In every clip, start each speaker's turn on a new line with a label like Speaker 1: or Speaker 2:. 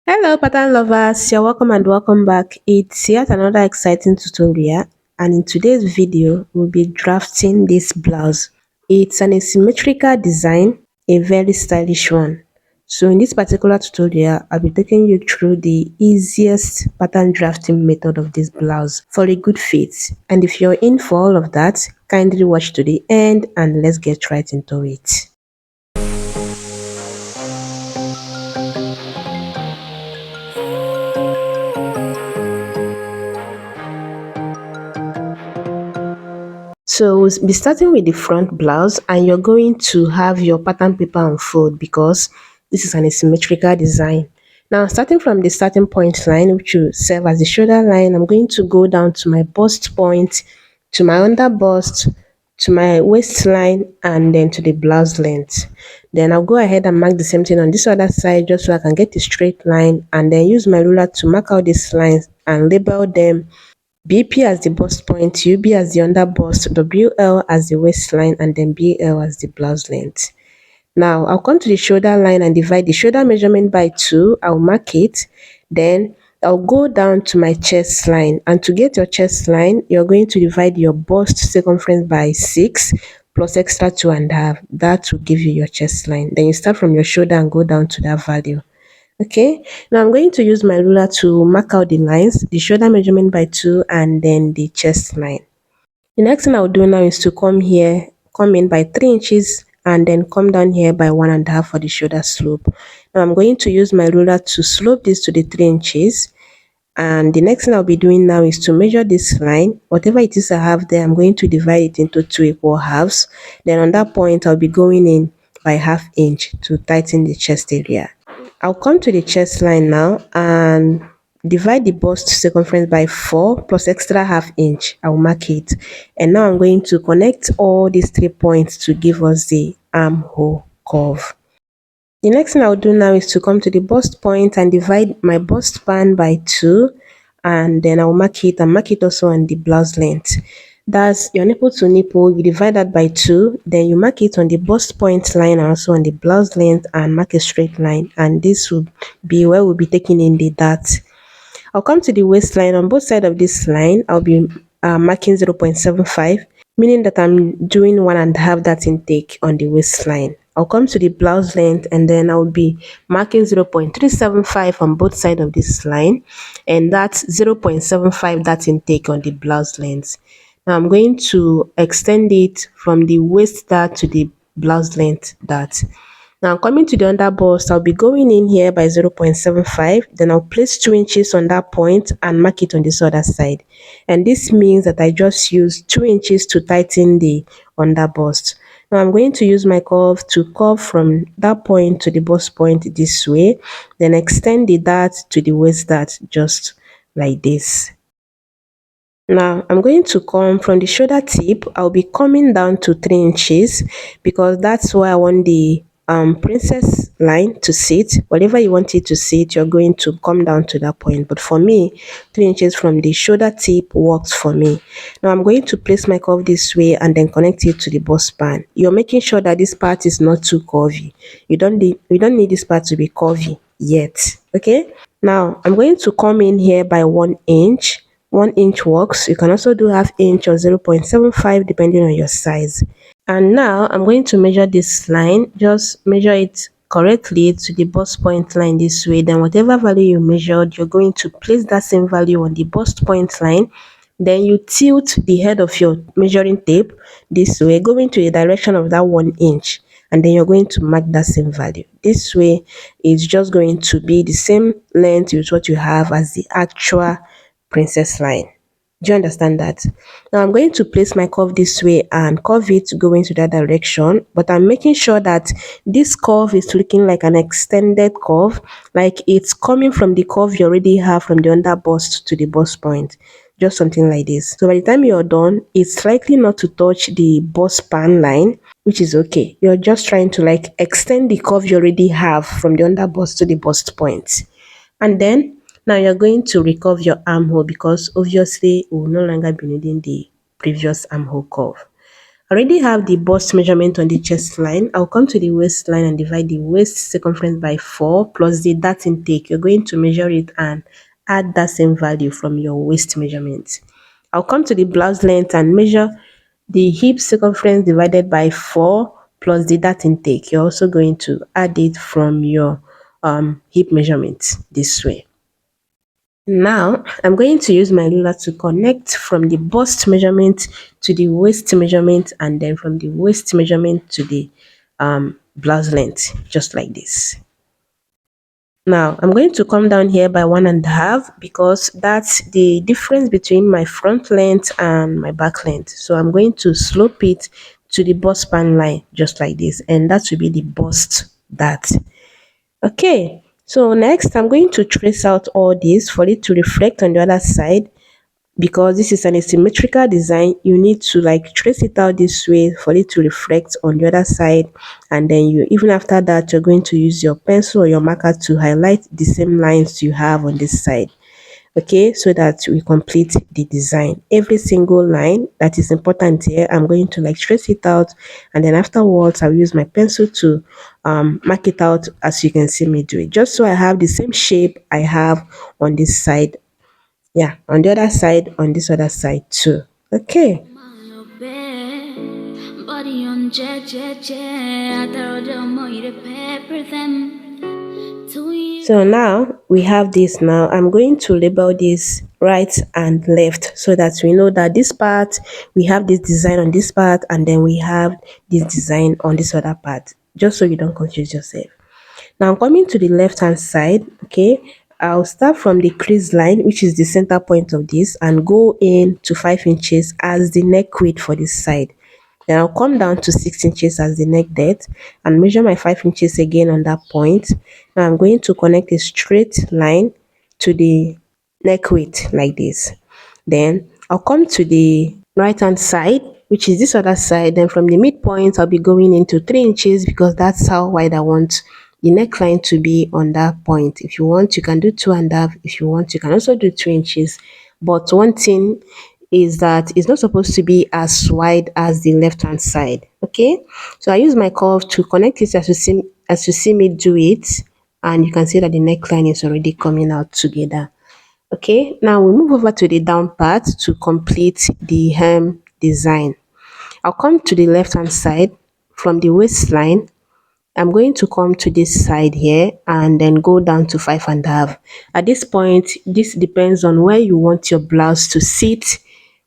Speaker 1: Hello pattern lovers, you're welcome and welcome back. It's yet another exciting tutorial, and in today's video we'll be drafting this blouse. It's an asymmetrical design, a very stylish one. So in this particular tutorial I'll be taking you through the easiest pattern drafting method of this blouse for a good fit. And if you're in for all of that, kindly watch to the end and let's get right into it. So we'll be starting with the front blouse, and you're going to have your pattern paper unfold because this is an asymmetrical design. Now starting from the starting point line, which will serve as the shoulder line, I'm going to go down to my bust point, to my under bust, to my waistline, and then to the blouse length. Then I'll go ahead and mark the same thing on this other side just so I can get a straight line, and then use my ruler to mark out these lines and label them BP as the bust point, UB as the under bust, WL as the waistline, and then BL as the blouse length. Now I'll come to the shoulder line and divide the shoulder measurement by 2. I'll mark it. Then I'll go down to my chest line, and to get your chest line, you're going to divide your bust circumference by 6 plus extra 2.5. That will give you your chest line. Then you start from your shoulder and go down to that value. Okay, now I'm going to use my ruler to mark out the lines, the shoulder measurement by 2 and then the chest line. The next thing I'll do now is to come in by 3 inches and then come down here by 1.5 for the shoulder slope. Now I'm going to use my ruler to slope this to the 3 inches, and the next thing I'll be doing now is to measure this line. Whatever it is I have there, I'm going to divide it into 2 equal halves. Then on that point I'll be going in by ½ inch to tighten the chest area. I'll come to the chest line now and divide the bust circumference by 4 plus extra ½ inch. I'll mark it. And now I'm going to connect all these 3 points to give us the armhole curve. The next thing I'll do now is to come to the bust point and divide my bust span by 2, and then I'll mark it and mark it also on the blouse length. That's your nipple to nipple, you divide that by 2, then you mark it on the bust point line and also on the blouse length and mark a straight line, and this will be where we'll be taking in the dart. I'll come to the waistline. On both sides of this line I'll be marking 0.75, meaning that I'm doing 1.5 dart intake on the waistline. I'll come to the blouse length and then I'll be marking 0.375 on both sides of this line, and that's 0.75 dart intake on the blouse length. Now I'm going to extend it from the waist dart to the blouse length dart. Now coming to the under bust, I'll be going in here by 0.75, then I'll place 2 inches on that point and mark it on this other side. And this means that I just use 2 inches to tighten the under bust. Now I'm going to use my curve to curve from that point to the bust point this way, then extend the dart to the waist dart just like this. Now I'm going to come from the shoulder tip. I'll be coming down to 3 inches because that's where I want the princess line to sit. Whatever you want it to sit, you're going to come down to that point, but for me 3 inches from the shoulder tip works for me. Now I'm going to place my curve this way and then connect it to the bust span. You're making sure that this part is not too curvy. You don't need this part to be curvy yet. Okay, now I'm going to come in here by 1 inch. 1 inch works. You can also do ½ inch or 0.75 depending on your size. And now I'm going to measure this line. Just measure it correctly to the bust point line this way. Then whatever value you measured, you're going to place that same value on the bust point line. Then you tilt the head of your measuring tape this way, going to the direction of that 1 inch. And then you're going to mark that same value. This way, it's just going to be the same length with what you have as the actual princess line. Do you understand that? Now I'm going to place my curve this way and curve it going to that direction, but I'm making sure that this curve is looking like an extended curve, like it's coming from the curve you already have from the under bust to the bust point, just something like this. So by the time you're done, it's likely not to touch the bust span line, which is okay. You're just trying to like extend the curve you already have from the under bust to the bust point. And then now you're going to recurve your armhole because obviously we will no longer be needing the previous armhole curve. I already have the bust measurement on the chest line. I'll come to the waistline and divide the waist circumference by 4 plus the dart intake. You're going to measure it and add that same value from your waist measurement. I'll come to the blouse length and measure the hip circumference divided by 4 plus the dart intake. You're also going to add it from your hip measurement this way. Now, I'm going to use my ruler to connect from the bust measurement to the waist measurement and then from the waist measurement to the blouse length, just like this. Now, I'm going to come down here by 1.5 because that's the difference between my front length and my back length. So I'm going to slope it to the bust span line, just like this, and that will be the bust dart. Okay, so next I'm going to trace out all this for it to reflect on the other side. Because this is an asymmetrical design, you need to like trace it out this way for it to reflect on the other side, and then you, even after that, you're going to use your pencil or your marker to highlight the same lines you have on this side. Okay, so that we complete the design. Every single line that is important here, I'm going to like trace it out, and then afterwards I'll use my pencil to mark it out as you can see me do it, just so I have the same shape I have on this side. Yeah, on the other side, on this other side too. Okay. Body on so now we have this. Now I'm going to label this right and left so that we know that this part, we have this design on this part, and then we have this design on this other part, just so you don't confuse yourself. Now I'm coming to the left hand side. Okay, I'll start from the crease line, which is the center point of this, and go in to 5 inches as the neck width for this side. Then I'll come down to 6 inches as the neck depth and measure my 5 inches again on that point. Now I'm going to connect a straight line to the neck width like this. Then I'll come to the right hand side, which is this other side. Then from the midpoint, I'll be going into 3 inches because that's how wide I want the neckline to be on that point. If you want, you can do 2.5. If you want, you can also do 2 inches. But one thing is that it's not supposed to be as wide as the left hand side. Okay, so I use my curve to connect it as you see me do it, and you can see that the neckline is already coming out together. Okay, now we move over to the down part to complete the hem design. I'll come to the left hand side from the waistline. I'm going to come to this side here and then go down to 5.5. At this point, this depends on where you want your blouse to sit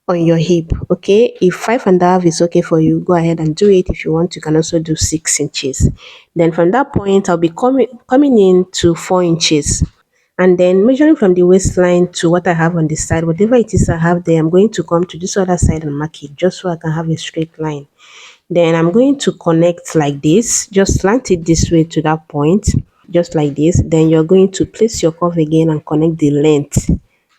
Speaker 1: on your hip. Okay, if 5.5 is okay for you, go ahead and do it. If you want, you can also do 6 inches. Then from that point, I'll be coming in to 4 inches. And then measuring from the waistline to what I have on this side, whatever it is I have there, I'm going to come to this other side and mark it just so I can have a straight line. Then I'm going to connect like this, just slant it this way to that point, just like this. Then you're going to place your curve again and connect the length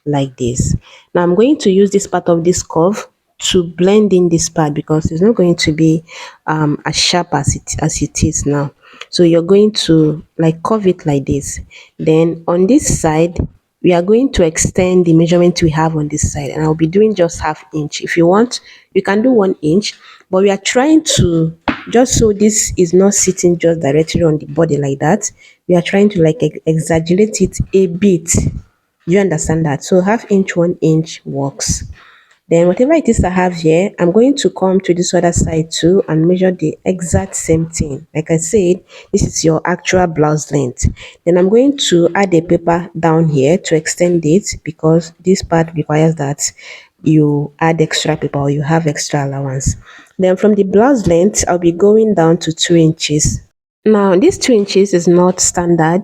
Speaker 1: like this. Now I'm going to use this part of this curve to blend in this part because it's not going to be as sharp as it is now. So you're going to like curve it like this. Then on this side, we are going to extend the measurement we have on this side, and I'll be doing just half inch. If you want, you can do 1 inch, but we are trying to, just so this is not sitting just directly on the body like that, we are trying to like exaggerate it a bit. You understand that? So half inch, 1 inch works. Then whatever it is I have here, I'm going to come to this other side too and measure the exact same thing. Like I said, this is your actual blouse length. Then I'm going to add a paper down here to extend it because this part requires that you add extra paper or you have extra allowance. Then from the blouse length, I'll be going down to 2 inches. Now, this 2 inches is not standard.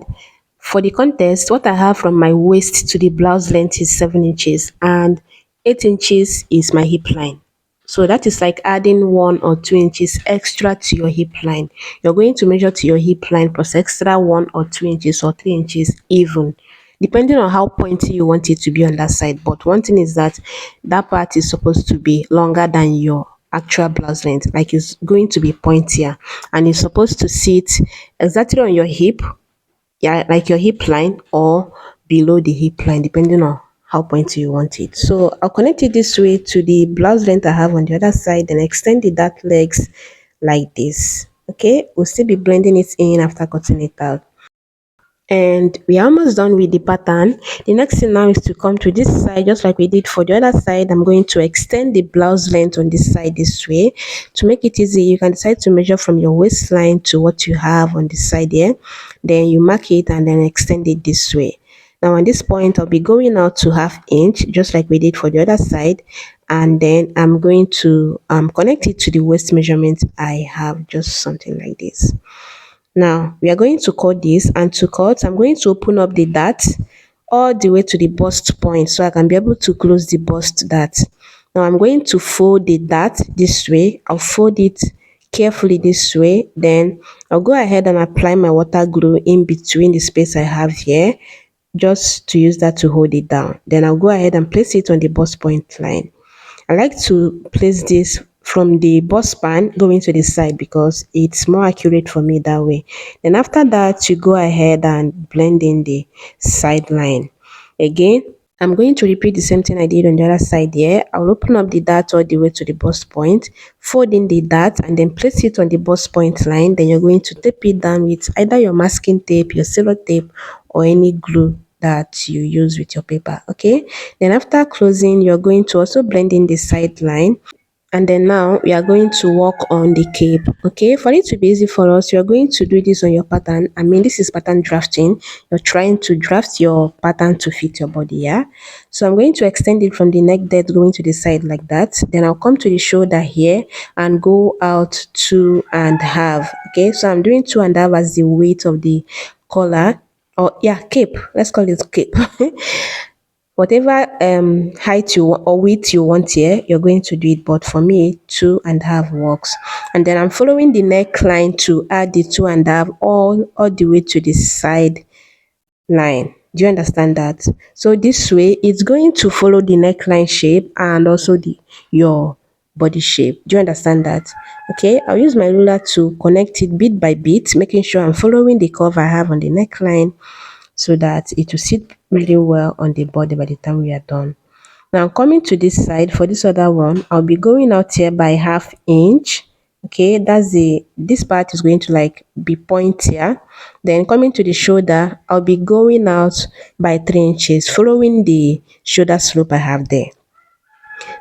Speaker 1: For the contest, what I have from my waist to the blouse length is 7 inches and 8 inches is my hip line. So that is like adding 1 or 2 inches extra to your hip line. You're going to measure to your hip line plus extra 1 or 2 inches or 3 inches even, depending on how pointy you want it to be on that side. But one thing is that that part is supposed to be longer than your actual blouse length, like it's going to be pointier, and it's supposed to sit exactly on your hip, yeah, like your hip line or below the hip line, depending on how pointy you want it. So I'll connect it this way to the blouse length I have on the other side, then extend the dart legs like this. Okay, we'll still be blending it in after cutting it out. And we're almost done with the pattern. The next thing now is to come to this side, just like we did for the other side. I'm going to extend the blouse length on this side this way. To make it easy, you can decide to measure from your waistline to what you have on this side here. Then you mark it and then extend it this way. Now on this point, I'll be going out to half inch, just like we did for the other side. And then I'm going to connect it to the waist measurement I have, just something like this. Now we are going to cut this, and to cut I'm going to open up the dart all the way to the bust point so I can be able to close the bust dart. Now I'm going to fold the dart this way. I'll fold it carefully this way, then I'll go ahead and apply my water glue in between the space I have here, just to use that to hold it down. Then I'll go ahead and place it on the bust point line. I like to place this from the bust span going to the side because it's more accurate for me that way. Then after that, you go ahead and blend in the side line. Again, I'm going to repeat the same thing I did on the other side here. I'll open up the dart all the way to the bust point, fold in the dart and then place it on the bust point line. Then you're going to tape it down with either your masking tape, your silver tape, or any glue that you use with your paper. Okay, then after closing, you're going to also blend in the side line, and then now we are going to work on the cape. Okay, for it to be easy for us, you're going to do this on your pattern. I mean, this is pattern drafting. You're trying to draft your pattern to fit your body. Yeah, so I'm going to extend it from the neck depth going to the side like that. Then I'll come to the shoulder here and go out 2.5. Okay, so I'm doing 2.5 as the weight of the collar, or yeah, cape, let's call it cape. Whatever height you or width you want here, you're going to do it, but for me 2.5 works. And then I'm following the neckline to add the 2.5 all the way to the side line. Do you understand that? So this way it's going to follow the neckline shape and also the your body shape. Do you understand that? Okay, I'll use my ruler to connect it bit by bit, making sure I'm following the curve I have on the neckline so that it will sit really well on the body by the time we are done. Now coming to this side, for this other one, I'll be going out here by half inch. Okay, that's this part is going to like be pointier. Then coming to the shoulder, I'll be going out by 3 inches, following the shoulder slope I have there.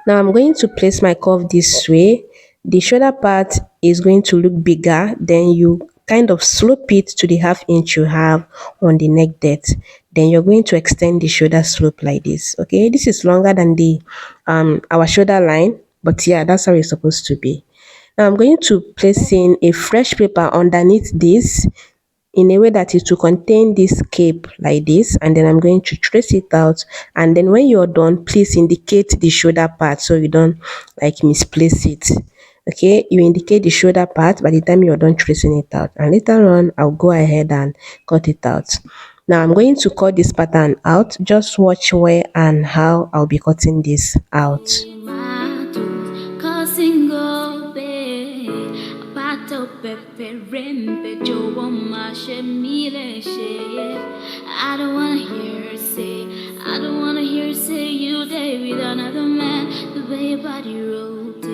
Speaker 1: Now I'm going to place my curve this way. The shoulder part is going to look bigger, then you kind of slope it to the half inch you have on the neck depth. Then you're going to extend the shoulder slope like this. Okay, this is longer than the our shoulder line, but yeah, that's how it's supposed to be. Now I'm going to place in a fresh paper underneath this in a way that it will contain this cape like this, and then I'm going to trace it out. And then when you're done, please indicate the shoulder part so you don't like misplace it. Okay, you indicate the shoulder part by the time you're done tracing it out, and later on I'll go ahead and cut it out. Now I'm going to cut this pattern out. Just watch where and how I'll be cutting this out.
Speaker 2: I don't wanna hear her say, I don't wanna hear her say you there with another man. The way your body rolled it, I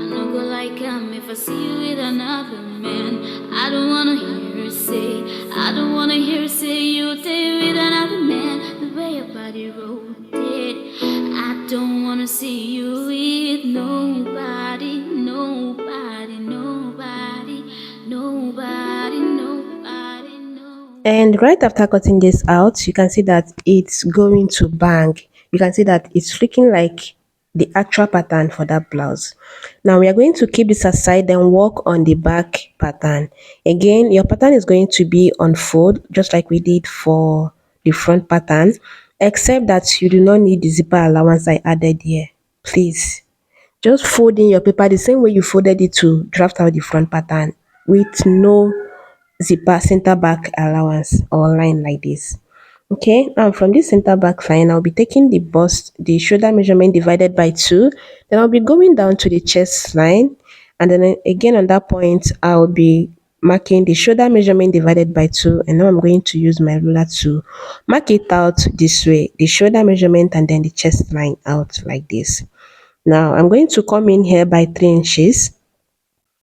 Speaker 2: know go like if I see you with another man. I don't wanna hear her say, I don't wanna hear her say you there with another man. The way your body rolled it, I don't wanna see you with nobody, nobody, nobody, nobody, nobody, nobody.
Speaker 1: And right after cutting this out, you can see that it's going to bang. You can see that it's looking like the actual pattern for that blouse. Now we are going to keep this aside and work on the back pattern. Again, your pattern is going to be on fold, just like we did for the front pattern, except that you do not need the zipper allowance I added here. Please, just fold in your paper the same way you folded it to draft out the front pattern, with no zipper center back allowance or line like this. Okay, now from this center back line, I'll be taking the shoulder measurement divided by 2. Then I'll be going down to the chest line, and then again on that point I'll be marking the shoulder measurement divided by 2, and now I'm going to use my ruler to mark it out this way, the shoulder measurement and then the chest line out like this. Now I'm going to come in here by 3 inches,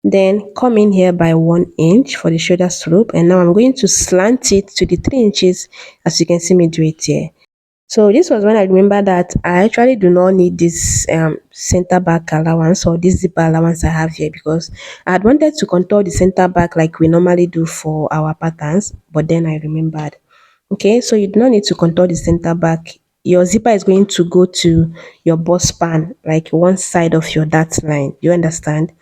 Speaker 1: then come in here by 1 inch for the shoulder slope, and now I'm going to slant it to the 3 inches as you can see me do it here. So this was when I remember that I actually do not need this center back allowance or this zipper allowance I have here, because I had wanted to contour the center back like we normally do for our patterns, but then I remembered. Okay, so you do not need to contour the center back. Your zipper is going to go to your bust span, like one side of your dart line. You understand?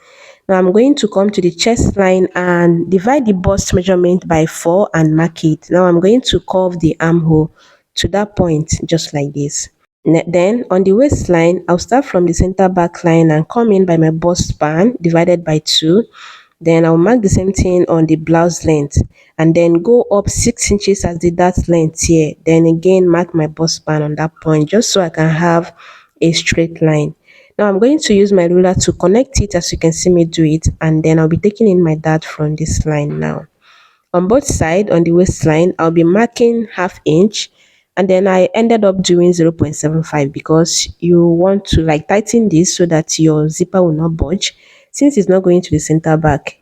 Speaker 1: Now I'm going to come to the chest line and divide the bust measurement by 4 and mark it. Now I'm going to curve the armhole to that point just like this. Then on the waistline, I'll start from the center back line and come in by my bust span divided by 2. Then I'll mark the same thing on the blouse length and then go up 6 inches as the dart length here. Then again mark my bust span on that point just so I can have a straight line. Now I'm going to use my ruler to connect it as you can see me do it, and then I'll be taking in my dart from this line now. On both sides on the waistline, I'll be marking half inch, and then I ended up doing 0.75 because you want to like tighten this so that your zipper will not budge since it's not going to the center back.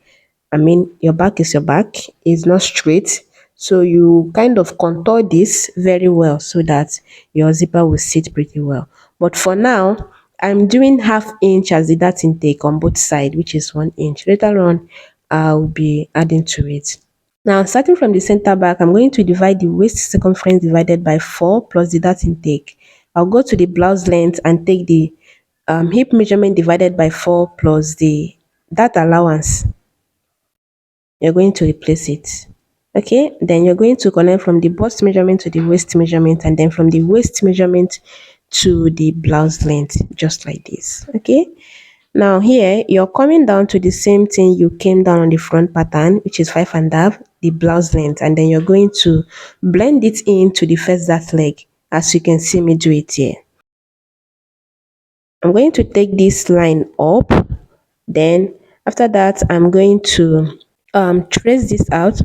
Speaker 1: I mean, your back is your back, it's not straight. So you kind of contour this very well so that your zipper will sit pretty well. But for now, I'm doing half inch as the dart intake on both sides, which is 1 inch. Later on, I'll be adding to it. Now, starting from the center back, I'm going to divide the waist circumference divided by 4 plus the dart intake. I'll go to the blouse length and take the hip measurement divided by 4 plus the dart allowance. You're going to replace it. Okay, then you're going to connect from the bust measurement to the waist measurement, and then from the waist measurement to the blouse length, just like this. Okay, now here you're coming down to the same thing you came down on the front pattern, which is 5.5, the blouse length, and then you're going to blend it into the first dart leg as you can see me do it here. I'm going to take this line up, then after that I'm going to trace this out,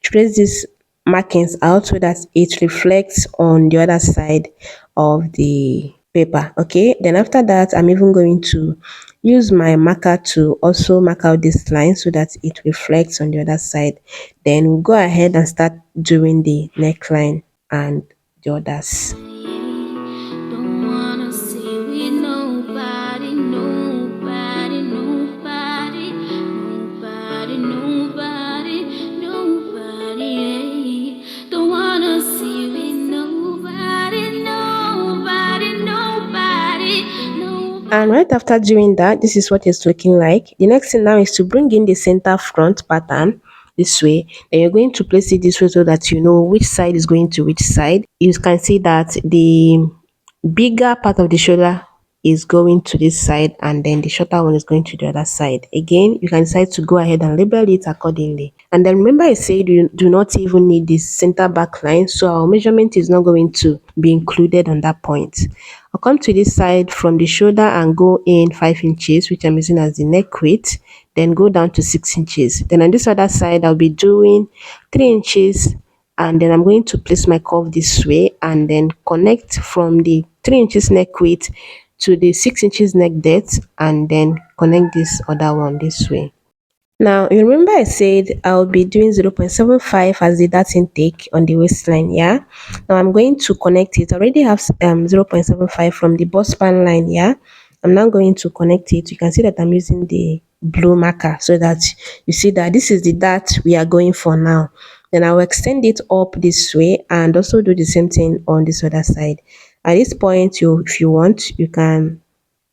Speaker 1: trace these markings out so that it reflects on the other side of the paper. Okay, then after that I'm even going to use my marker to also mark out this line so that it reflects on the other side. Then we'll go ahead and start doing the neckline and the others.
Speaker 2: Don't wanna see with nobody, nobody, nobody, nobody, nobody, nobody. Don't wanna see with nobody, nobody, nobody, nobody.
Speaker 1: And right after doing that, this is what it's looking like. The next thing now is to bring in the center front pattern this way. Then you're going to place it this way so that you know which side is going to which side. You can see that the bigger part of the shoulder is going to this side and then the shorter one is going to the other side. Again, you can decide to go ahead and label it accordingly. And then remember I said you do not even need this center back line, so our measurement is not going to be included on that point. I'll come to this side from the shoulder and go in 5 inches, which I'm using as the neck width, then go down to 6 inches. Then on this other side, I'll be doing 3 inches, and then I'm going to place my curve this way and then connect from the 3 inches neck width to the 6 inches neck depth, and then connect this other one this way. Now, you remember I said I'll be doing 0.75 as the dart intake on the waistline, yeah? Now I'm going to connect it. I already have 0.75 from the bust span line, yeah? I'm now going to connect it. You can see that I'm using the blue marker so that you see that this is the dart we are going for now. Then I'll extend it up this way and also do the same thing on this other side. At this point, if you want, you can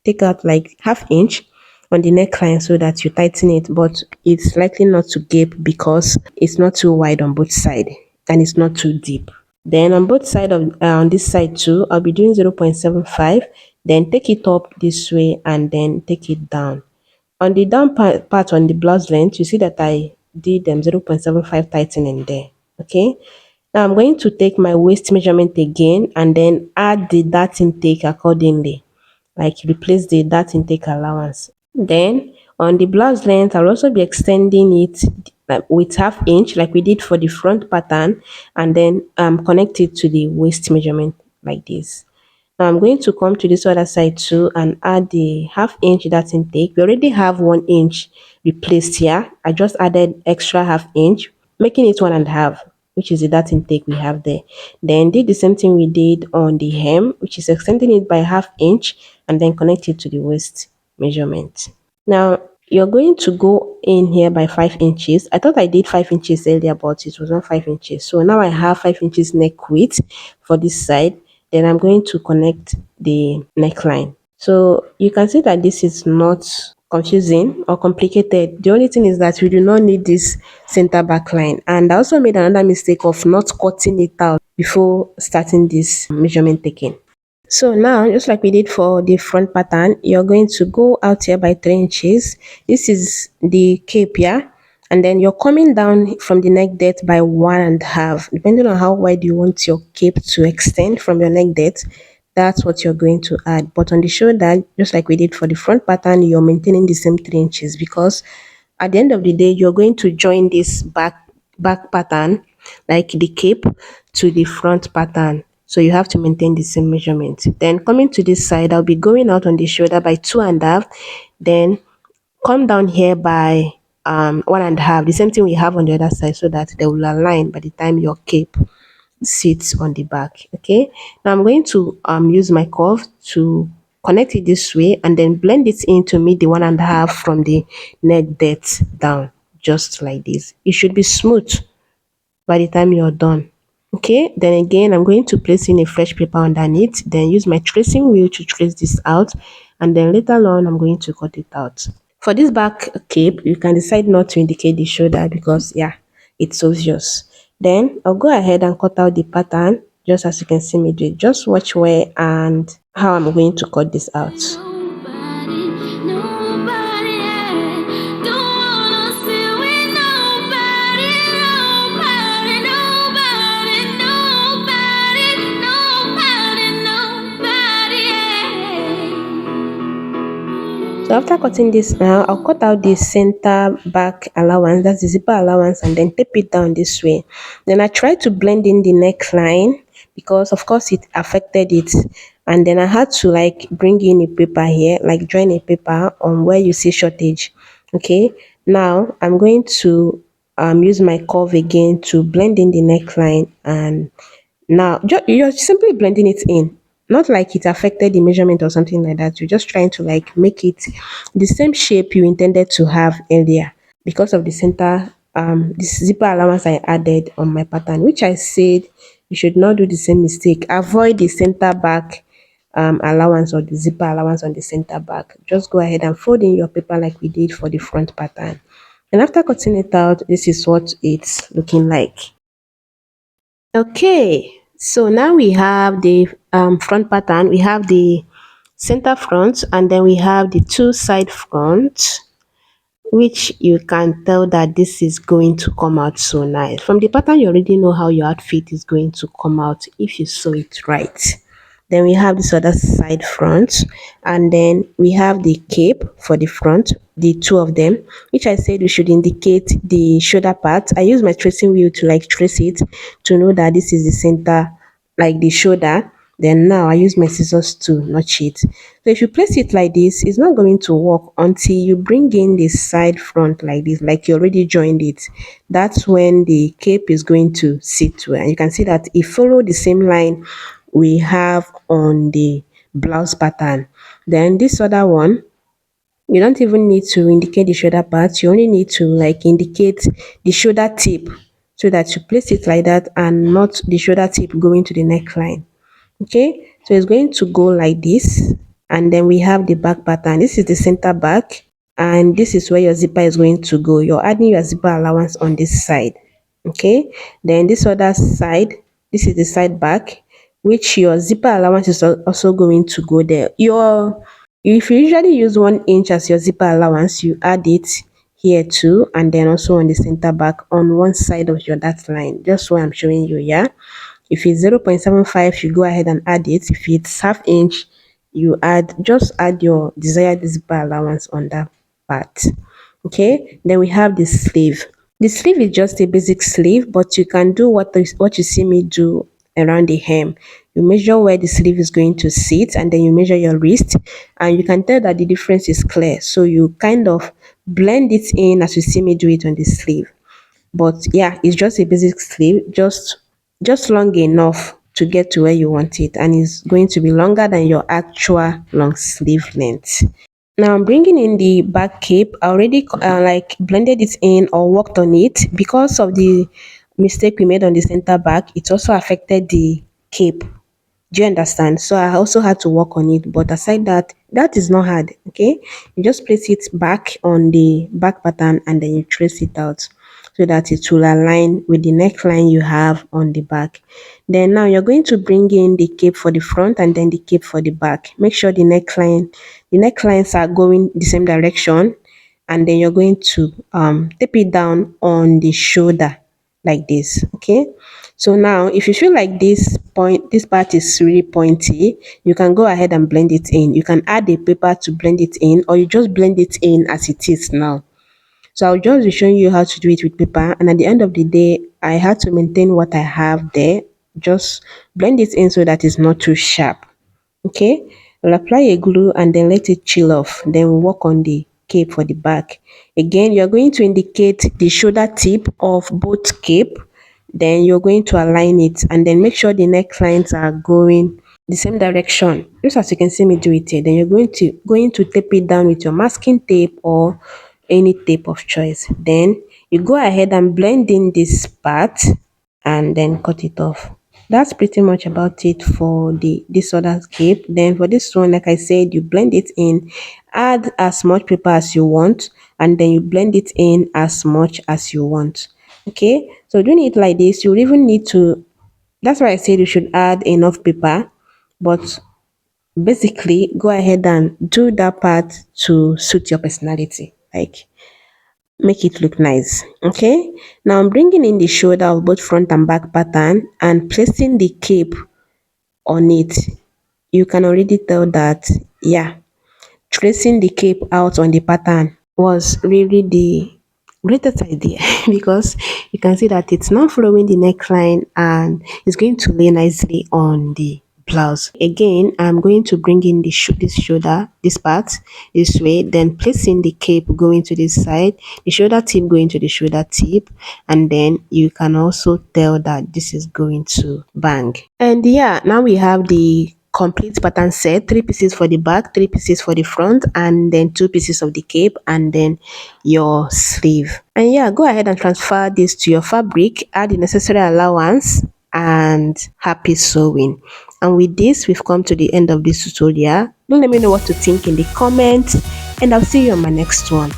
Speaker 1: take out like half inch on the neckline so that you tighten it, but it's likely not to gape because it's not too wide on both sides and it's not too deep. Then on both sides of on this side too, I'll be doing 0.75, then take it up this way and then take it down. On the down part on the blouse length, you see that I did 0.75 tightening there. Okay, now I'm going to take my waist measurement again and then add the dart intake accordingly, like replace the dart intake allowance. Then on the blouse length, I'll also be extending it like with half inch like we did for the front pattern, and then connect it to the waist measurement like this. Now I'm going to come to this other side too and add the half inch that intake. We already have 1 inch replaced here. I just added extra half inch, making it 1.5, which is the that intake we have there. Then did the same thing we did on the hem, which is extending it by half inch and then connect it to the waist measurement. Now you're going to go in here by 5 inches. I thought I did 5 inches earlier, but it was not 5 inches. So now I have 5 inches neck width for this side. Then I'm going to connect the neckline. So you can see that this is not confusing or complicated. The only thing is that we do not need this center back line. And I also made another mistake of not cutting it out before starting this measurement taking. So now, just like we did for the front pattern, you're going to go out here by 3 inches. This is the cape here. And then you're coming down from the neck depth by 1.5. Depending on how wide you want your cape to extend from your neck depth, that's what you're going to add. But on the shoulder, just like we did for the front pattern, you're maintaining the same 3 inches because at the end of the day, you're going to join this back pattern, like the cape, to the front pattern. So you have to maintain the same measurement. Then coming to this side, I'll be going out on the shoulder by 2.5. Then come down here by 1.5. The same thing we have on the other side, so that they will align by the time your cape sits on the back. Okay. Now I'm going to use my curve to connect it this way and then blend it in to meet the 1.5 from the neck depth down, just like this. It should be smooth by the time you're done. Okay, then again, I'm going to place in a fresh paper underneath, then use my tracing wheel to trace this out, and then later on, I'm going to cut it out. For this back cape, you can decide not to indicate the shoulder because, yeah, it's obvious. Then I'll go ahead and cut out the pattern, just as you can see me do it. Just watch where and how I'm going to cut this out.
Speaker 2: Nobody, yeah. Don't wanna sit with nobody, nobody, nobody, yeah.
Speaker 1: So after cutting this now, I'll cut out the center back allowance, that's the zipper allowance, and then tape it down this way. Then I try to blend in the neckline because of course it affected it. And then I had to like bring in a paper here, like join a paper on where you see shortage. Okay. Now I'm going to use my curve again to blend in the neckline, and now you're simply blending it in, not like it affected the measurement or something like that. You're just trying to like make it the same shape you intended to have earlier because of the center this zipper allowance I added on my pattern, which I said you should not do the same mistake. Avoid the center back allowance or the zipper allowance on the center back. Just go ahead and fold in your paper like we did for the front pattern. And after cutting it out, this is what it's looking like. Okay, so now we have the front pattern, we have the center front, and then we have the two side front, which you can tell that this is going to come out so nice. From the pattern, you already know how your outfit is going to come out if you sew it right. Then we have this other side front, and then we have the cape for the front, the two of them, which I said we should indicate the shoulder part. I use my tracing wheel to like trace it to know that this is the center, like the shoulder. Then now I use my scissors to notch it. So if you place it like this, it's not going to work until you bring in the side front like this, like you already joined it. That's when the cape is going to sit well. And you can see that it follows the same line we have on the blouse pattern. Then this other one, you don't even need to indicate the shoulder part. You only need to like indicate the shoulder tip so that you place it like that and not the shoulder tip going to the neckline. Okay, so it's going to go like this, and then we have the back pattern. This is the center back, and this is where your zipper is going to go. You're adding your zipper allowance on this side. Okay, then this other side, this is the side back, which your zipper allowance is also going to go there. If you usually use 1 inch as your zipper allowance, you add it here too, and then also on the center back on one side of your that line, just what I'm showing you. Yeah, if it's 0.75, you go ahead and add it. If it's half inch, you just add your desired zipper allowance on that part. Okay, then we have the sleeve. The sleeve is just a basic sleeve, but you can do what you see me do around the hem. You measure where the sleeve is going to sit, and then you measure your wrist, and you can tell that the difference is clear. So you kind of blend it in as you see me do it on the sleeve. But yeah, it's just a basic sleeve, just long enough to get to where you want it, and it's going to be longer than your actual long sleeve length. Now I'm bringing in the back cape. I already like blended it in or worked on it because of the mistake we made on the center back. It also affected the cape. Do you understand? So I also had to work on it. But aside that, that is not hard. Okay, you just place it back on the back pattern and then you trace it out so that it will align with the neckline you have on the back. Then now you're going to bring in the cape for the front and then the cape for the back. Make sure the necklines are going the same direction, and then you're going to tape it down on the shoulder like this. Okay, so now if you feel like this part is really pointy, you can go ahead and blend it in. You can add a paper to blend it in, or you just blend it in as it is now. So I'll just be showing you how to do it with paper, and at the end of the day I had to maintain what I have there. Just blend it in so that it's not too sharp. Okay, we'll apply a glue and then let it chill off. Then we'll work on the cape for the back. Again, you're going to indicate the shoulder tip of both cape. Then you're going to align it and then make sure the necklines are going the same direction. Just as you can see me do it here. Then you're going to tape it down with your masking tape or any tape of choice. Then you go ahead and blend in this part and then cut it off. That's pretty much about it for the this other cape. Then for this one, like I said, you blend it in, add as much paper as you want, and then you blend it in as much as you want. Okay, so doing it like this, you even need to, that's why I said you should add enough paper, but basically go ahead and do that part to suit your personality. Like, make it look nice. Okay, now I'm bringing in the shoulder of both front and back pattern and placing the cape on it. You can already tell that, yeah, tracing the cape out on the pattern was really the greatest idea because you can see that it's now following the neckline and it's going to lay nicely on the blouse. Again, I'm going to bring in this shoulder, this part, this way, then placing the cape going to this side, the shoulder tip going to the shoulder tip, and then you can also tell that this is going to bang. And yeah, now we have the complete pattern set: three pieces for the back, three pieces for the front, and then two pieces of the cape, and then your sleeve. And yeah, go ahead and transfer this to your fabric, add the necessary allowance, and happy sewing. And with this, we've come to the end of this tutorial. Do let me know what to think in the comments, and I'll see you on my next one.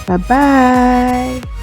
Speaker 1: Bye bye.